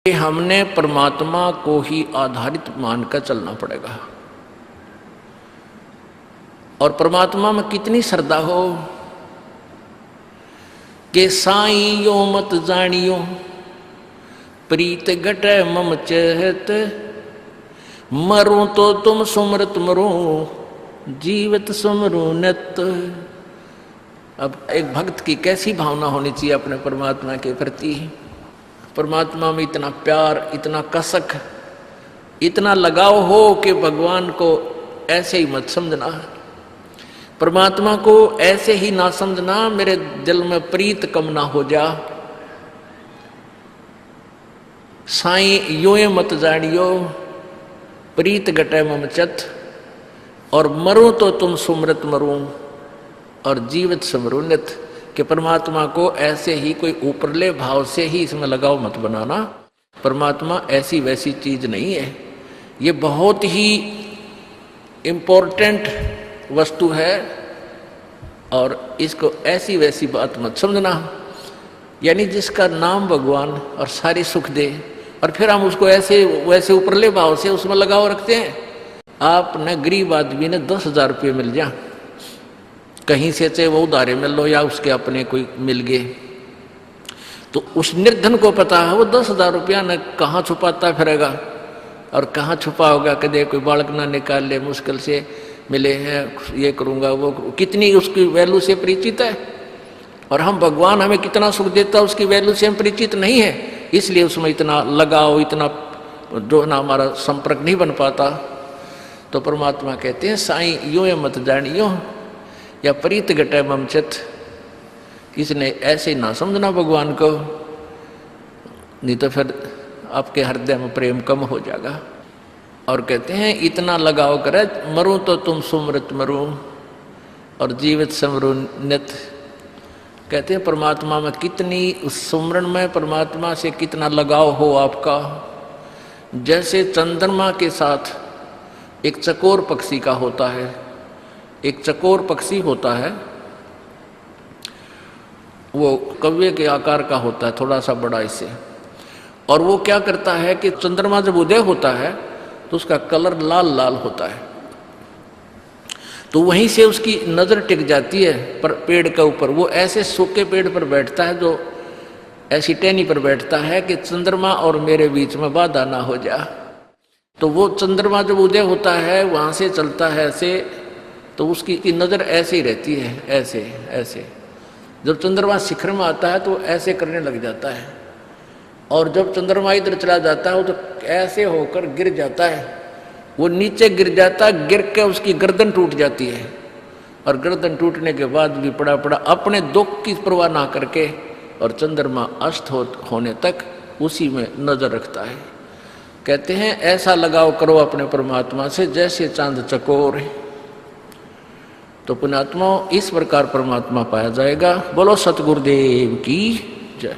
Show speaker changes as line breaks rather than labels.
कि हमने परमात्मा को ही आधारित मानकर चलना पड़ेगा। और परमात्मा में कितनी श्रद्धा हो कि साईं यो मत जानियो प्रीत घटे मम चहत, मरूं तो तुम सुमरत मरूं जीवित सुमरूं नत। अब एक भक्त की कैसी भावना होनी चाहिए अपने परमात्मा के प्रति। परमात्मा में इतना प्यार, इतना कसक, इतना लगाव हो कि भगवान को ऐसे ही मत समझना, परमात्मा को ऐसे ही ना समझना मेरे दिल में प्रीत कम ना हो जा। साईं योए मत जानियो प्रीत घटे मम चत, और मरूं तो तुम सुमरत मरूं और जीवित सुमरूं नित। कि परमात्मा को ऐसे ही कोई ऊपरले भाव से ही इसमें लगाव मत बनाना। परमात्मा ऐसी वैसी चीज नहीं है, ये बहुत ही इम्पोर्टेंट वस्तु है और इसको ऐसी वैसी बात मत समझना। यानी जिसका नाम भगवान और सारी सुख दे और फिर हम उसको ऐसे वैसे ऊपरले भाव से उसमें लगाव रखते हैं। आपने गरीब आदमी ने 10,000 रुपये मिल जा कहीं से, चाहे वो उधारे मिल लो या उसके अपने कोई मिल गए, तो उस निर्धन को पता है वो 10,000 रुपया न कहाँ छुपाता फिरेगा और कहाँ छुपा होगा, कदे कोई बालक ना निकाल ले, मुश्किल से मिले हैं, ये करूँगा वो कितनी उसकी वैल्यू से परिचित है। और हम भगवान हमें कितना सुख देता उसकी वैल्यू से हम परिचित नहीं है, इसलिए उसमें इतना लगाव, इतना जो ना हमारा संपर्क नहीं बन पाता। तो परमात्मा कहते हैं साईं यो मत जानियो या प्रीत घटे मम चित, इसने ऐसे ना समझना भगवान को, नहीं तो फिर आपके हृदय में प्रेम कम हो जाएगा। और कहते हैं इतना लगाव करे, मरूं तो तुम सुमरत मरूं और जीवित समरूं नित। कहते हैं परमात्मा में कितनी, उस सुमरन में परमात्मा से कितना लगाव हो आपका। जैसे चंद्रमा के साथ एक चकोर पक्षी का होता है, एक चकोर पक्षी होता है, वो कौवे के आकार का होता है, थोड़ा सा बड़ा इससे। और वो क्या करता है कि चंद्रमा जब उदय होता है तो उसका कलर लाल लाल होता है, तो वहीं से उसकी नजर टिक जाती है पर पेड़ के ऊपर। वो ऐसे सूखे पेड़ पर बैठता है, जो ऐसी टहनी पर बैठता है कि चंद्रमा और मेरे बीच में बाधा ना हो जा। तो वो चंद्रमा जब उदय होता है वहां से चलता है ऐसे, तो उसकी नजर ऐसे ही रहती है, ऐसे ऐसे। जब चंद्रमा शिखर में आता है तो ऐसे करने लग जाता है, और जब चंद्रमा इधर चला जाता है तो ऐसे होकर गिर जाता है। वो नीचे गिर जाता है, गिर के उसकी गर्दन टूट जाती है, और गर्दन टूटने के बाद भी पड़ा पड़ा अपने दुख की परवाह ना करके और चंद्रमा अस्त होने तक उसी में नजर रखता है। कहते हैं ऐसा लगाव करो अपने परमात्मा से जैसे चांद चकोर है, तो पुण्यात्मा इस प्रकार परमात्मा पाया जाएगा। बोलो सतगुरुदेव की जय।